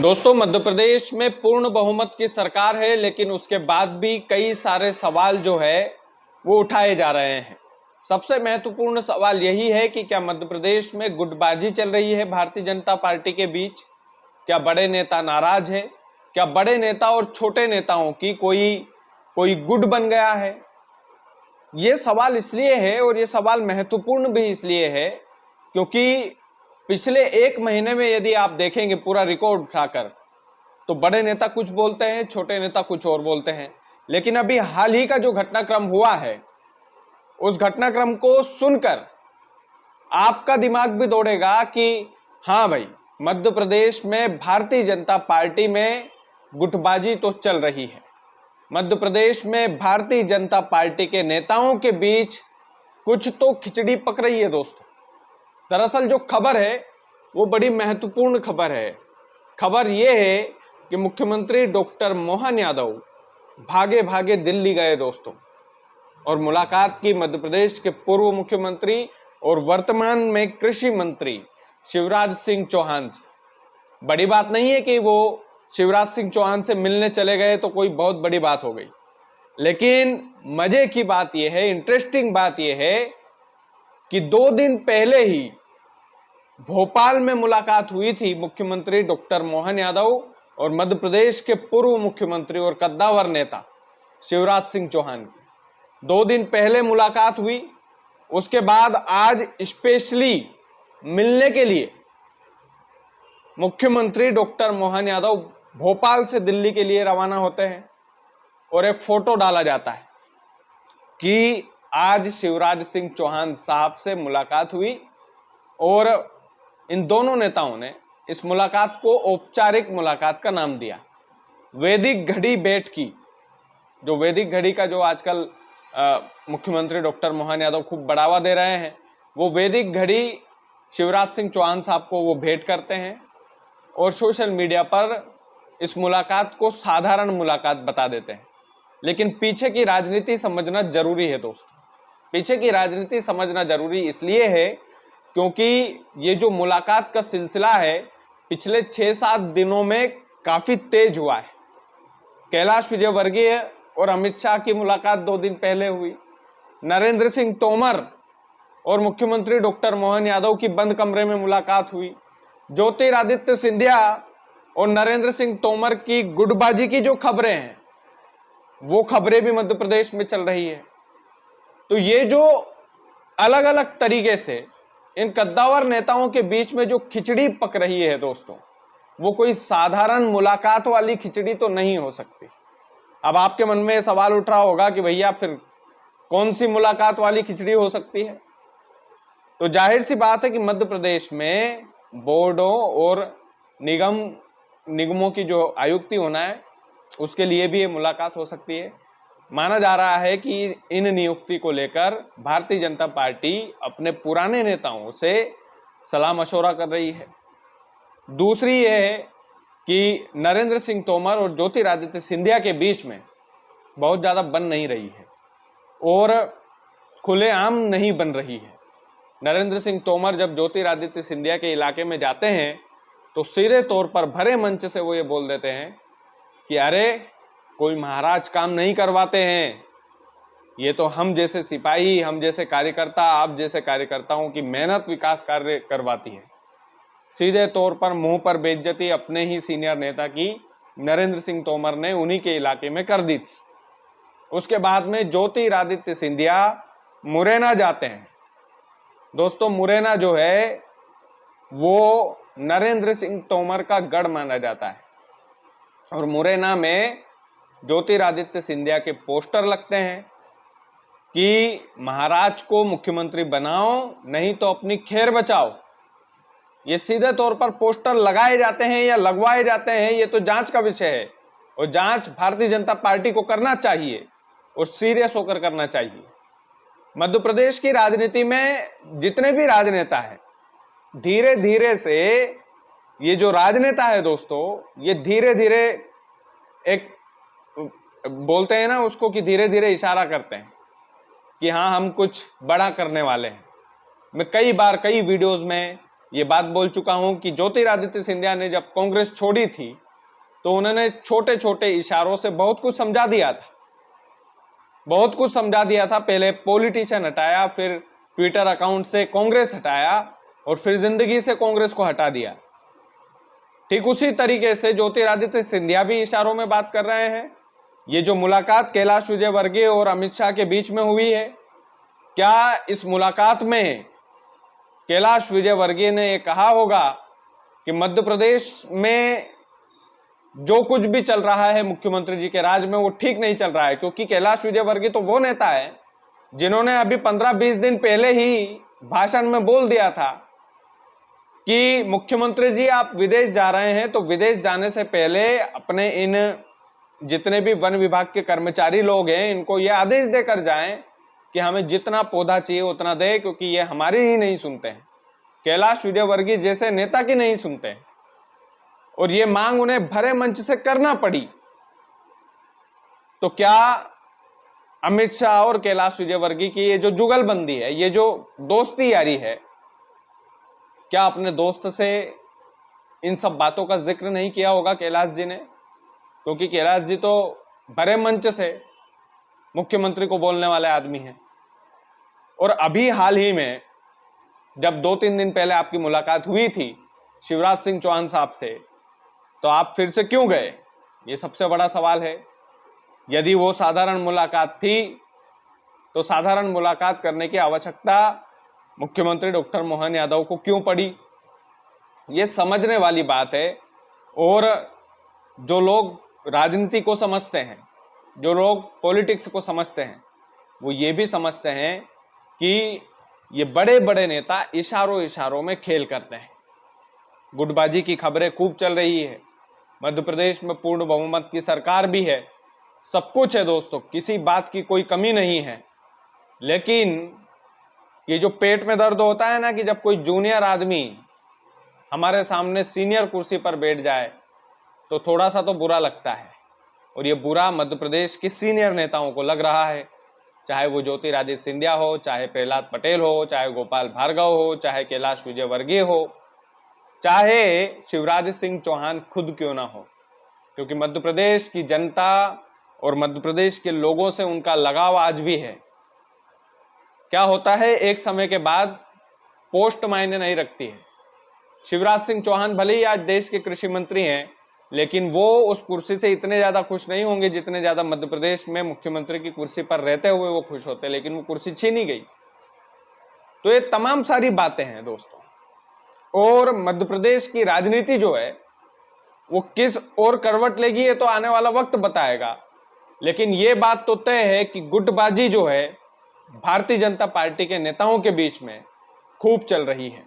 दोस्तों, मध्य प्रदेश में पूर्ण बहुमत की सरकार है, लेकिन उसके बाद भी कई सारे सवाल जो है वो उठाए जा रहे हैं। सबसे महत्वपूर्ण सवाल यही है कि क्या मध्य प्रदेश में गुटबाजी चल रही है भारतीय जनता पार्टी के बीच? क्या बड़े नेता नाराज है? क्या बड़े नेता और छोटे नेताओं की कोई गुट बन गया है? ये सवाल इसलिए है और ये सवाल महत्वपूर्ण भी इसलिए है क्योंकि पिछले एक महीने में यदि आप देखेंगे पूरा रिकॉर्ड उठाकर, तो बड़े नेता कुछ बोलते हैं, छोटे नेता कुछ और बोलते हैं। लेकिन अभी हाल ही का जो घटनाक्रम हुआ है, उस घटनाक्रम को सुनकर आपका दिमाग भी दौड़ेगा कि हाँ भाई, मध्य प्रदेश में भारतीय जनता पार्टी में गुटबाजी तो चल रही है। मध्य प्रदेश में भारतीय जनता पार्टी के नेताओं के बीच कुछ तो खिचड़ी पक रही है दोस्तों। दरअसल जो खबर है वो बड़ी महत्वपूर्ण खबर है। खबर ये है कि मुख्यमंत्री डॉक्टर मोहन यादव भागे भागे दिल्ली गए दोस्तों, और मुलाकात की मध्य प्रदेश के पूर्व मुख्यमंत्री और वर्तमान में कृषि मंत्री शिवराज सिंह चौहान से। बड़ी बात नहीं है कि वो शिवराज सिंह चौहान से मिलने चले गए तो कोई बहुत बड़ी बात हो गई, लेकिन मजे की बात यह है, इंटरेस्टिंग बात यह है कि 2 दिन पहले ही भोपाल में मुलाकात हुई थी मुख्यमंत्री डॉक्टर मोहन यादव और मध्य प्रदेश के पूर्व मुख्यमंत्री और कद्दावर नेता शिवराज सिंह चौहान की। 2 दिन पहले मुलाकात हुई, उसके बाद आज स्पेशली मिलने के लिए मुख्यमंत्री डॉक्टर मोहन यादव भोपाल से दिल्ली के लिए रवाना होते हैं और एक फोटो डाला जाता है कि आज शिवराज सिंह चौहान साहब से मुलाकात हुई। और इन दोनों नेताओं ने इस मुलाकात को औपचारिक मुलाकात का नाम दिया। वैदिक घड़ी बैठ की, जो वैदिक घड़ी का जो आजकल मुख्यमंत्री डॉक्टर मोहन यादव खूब बढ़ावा दे रहे हैं, वो वैदिक घड़ी शिवराज सिंह चौहान साहब को वो भेंट करते हैं और सोशल मीडिया पर इस मुलाकात को साधारण मुलाकात बता देते हैं। लेकिन पीछे की राजनीति समझना जरूरी है दोस्तों। पीछे की राजनीति समझना जरूरी इसलिए है क्योंकि ये जो मुलाकात का सिलसिला है पिछले 6-7 दिनों में काफी तेज हुआ है। कैलाश विजयवर्गीय और अमित शाह की मुलाकात 2 दिन पहले हुई। नरेंद्र सिंह तोमर और मुख्यमंत्री डॉक्टर मोहन यादव की बंद कमरे में मुलाकात हुई। ज्योतिरादित्य सिंधिया और नरेंद्र सिंह तोमर की गुटबाजी की जो खबरें हैं, वो खबरें भी मध्य प्रदेश में चल रही है। तो ये जो अलग अलग तरीके से इन कद्दावर नेताओं के बीच में जो खिचड़ी पक रही है दोस्तों, वो कोई साधारण मुलाकात वाली खिचड़ी तो नहीं हो सकती। अब आपके मन में सवाल उठ रहा होगा कि भैया फिर कौन सी मुलाकात वाली खिचड़ी हो सकती है? तो जाहिर सी बात है कि मध्य प्रदेश में बोर्डों और निगमों की जो आयुक्ति होना है, उसके लिए भी ये मुलाकात हो सकती है। माना जा रहा है कि इन नियुक्ति को लेकर भारतीय जनता पार्टी अपने पुराने नेताओं से सलाह मशवरा कर रही है। दूसरी ये है कि नरेंद्र सिंह तोमर और ज्योतिरादित्य सिंधिया के बीच में बहुत ज़्यादा बन नहीं रही है और खुलेआम नहीं बन रही है। नरेंद्र सिंह तोमर जब ज्योतिरादित्य सिंधिया के इलाके में जाते हैं तो सीधे तौर पर भरे मंच से वो ये बोल देते हैं कि अरे कोई महाराज काम नहीं करवाते हैं, ये तो हम जैसे सिपाही, हम जैसे कार्यकर्ता, आप जैसे कार्यकर्ताओं की मेहनत विकास कार्य करवाती है। सीधे तौर पर मुंह पर बेइज्जती अपने ही सीनियर नेता की नरेंद्र सिंह तोमर ने उन्हीं के इलाके में कर दी थी। उसके बाद में ज्योतिरादित्य सिंधिया मुरैना जाते हैं। दोस्तों, मुरैना जो है वो नरेंद्र सिंह तोमर का गढ़ माना जाता है और मुरैना में ज्योतिरादित्य सिंधिया के पोस्टर लगते हैं कि महाराज को मुख्यमंत्री बनाओ, नहीं तो अपनी खैर बचाओ। ये सीधे तौर पर पोस्टर लगाए जाते हैं या लगवाए जाते हैं, ये तो जांच का विषय है और जांच भारतीय जनता पार्टी को करना चाहिए और सीरियस होकर करना चाहिए। मध्य प्रदेश की राजनीति में जितने भी राजनेता हैं, धीरे धीरे से ये जो राजनेता है दोस्तों, ये धीरे धीरे एक बोलते हैं ना उसको कि धीरे धीरे इशारा करते हैं कि हाँ हम कुछ बड़ा करने वाले हैं। मैं कई बार कई वीडियोस में ये बात बोल चुका हूं कि ज्योतिरादित्य सिंधिया ने जब कांग्रेस छोड़ी थी तो उन्होंने छोटे छोटे इशारों से बहुत कुछ समझा दिया था, बहुत कुछ समझा दिया था। पहले पॉलिटिशियन हटाया, फिर ट्विटर अकाउंट से कांग्रेस हटाया और फिर जिंदगी से कांग्रेस को हटा दिया। ठीक उसी तरीके से ज्योतिरादित्य सिंधिया भी इशारों में बात कर रहे हैं। ये जो मुलाकात कैलाश विजयवर्गीय और अमित शाह के बीच में हुई है, क्या इस मुलाकात में कैलाश विजयवर्गीय ने कहा होगा कि मध्य प्रदेश में जो कुछ भी चल रहा है मुख्यमंत्री जी के राज में वो ठीक नहीं चल रहा है? क्योंकि कैलाश विजयवर्गीय तो वो नेता है जिन्होंने अभी 15-20 दिन पहले ही भाषण में बोल दिया था कि मुख्यमंत्री जी आप विदेश जा रहे हैं तो विदेश जाने से पहले अपने इन जितने भी वन विभाग के कर्मचारी लोग हैं इनको ये आदेश देकर जाएं कि हमें जितना पौधा चाहिए उतना दे, क्योंकि ये हमारी ही नहीं सुनते हैं, कैलाश विजयवर्गीय जैसे नेता की नहीं सुनते हैं। और ये मांग उन्हें भरे मंच से करना पड़ी। तो क्या अमित शाह और कैलाश विजयवर्गीय की ये जो जुगलबंदी है, ये जो दोस्ती यारी है, क्या अपने दोस्त से इन सब बातों का जिक्र नहीं किया होगा कैलाश जी ने? क्योंकि कैलाश जी तो भरे मंच से मुख्यमंत्री को बोलने वाले आदमी हैं। और अभी हाल ही में जब 2-3 दिन पहले आपकी मुलाकात हुई थी शिवराज सिंह चौहान साहब से, तो आप फिर से क्यों गए? ये सबसे बड़ा सवाल है। यदि वो साधारण मुलाकात थी तो साधारण मुलाकात करने की आवश्यकता मुख्यमंत्री डॉक्टर मोहन यादव को क्यों पड़ी? ये समझने वाली बात है। और जो लोग राजनीति को समझते हैं, जो लोग पॉलिटिक्स को समझते हैं, वो ये भी समझते हैं कि ये बड़े बड़े नेता इशारों इशारों में खेल करते हैं। गुटबाजी की खबरें खूब चल रही है, मध्य प्रदेश में पूर्ण बहुमत की सरकार भी है, सब कुछ है दोस्तों, किसी बात की कोई कमी नहीं है। लेकिन ये जो पेट में दर्द होता है ना कि जब कोई जूनियर आदमी हमारे सामने सीनियर कुर्सी पर बैठ जाए तो थोड़ा सा तो बुरा लगता है। और ये बुरा मध्य प्रदेश के सीनियर नेताओं को लग रहा है, चाहे वो ज्योतिरादित्य सिंधिया हो, चाहे प्रहलाद पटेल हो, चाहे गोपाल भार्गव हो, चाहे कैलाश विजयवर्गीय हो, चाहे शिवराज सिंह चौहान खुद क्यों ना हो। क्योंकि मध्य प्रदेश की जनता और मध्य प्रदेश के लोगों से उनका लगाव आज भी है। क्या होता है, एक समय के बाद पोस्ट मायने नहीं रखती है। शिवराज सिंह चौहान भले ही आज देश के कृषि मंत्री हैं, लेकिन वो उस कुर्सी से इतने ज्यादा खुश नहीं होंगे जितने ज्यादा मध्य प्रदेश में मुख्यमंत्री की कुर्सी पर रहते हुए वो खुश होते, लेकिन वो कुर्सी छीनी गई। तो ये तमाम सारी बातें हैं दोस्तों। और मध्य प्रदेश की राजनीति जो है वो किस और करवट लेगी ये तो आने वाला वक्त बताएगा। लेकिन ये बात तो तय है कि गुटबाजी जो है भारतीय जनता पार्टी के नेताओं के बीच में खूब चल रही है।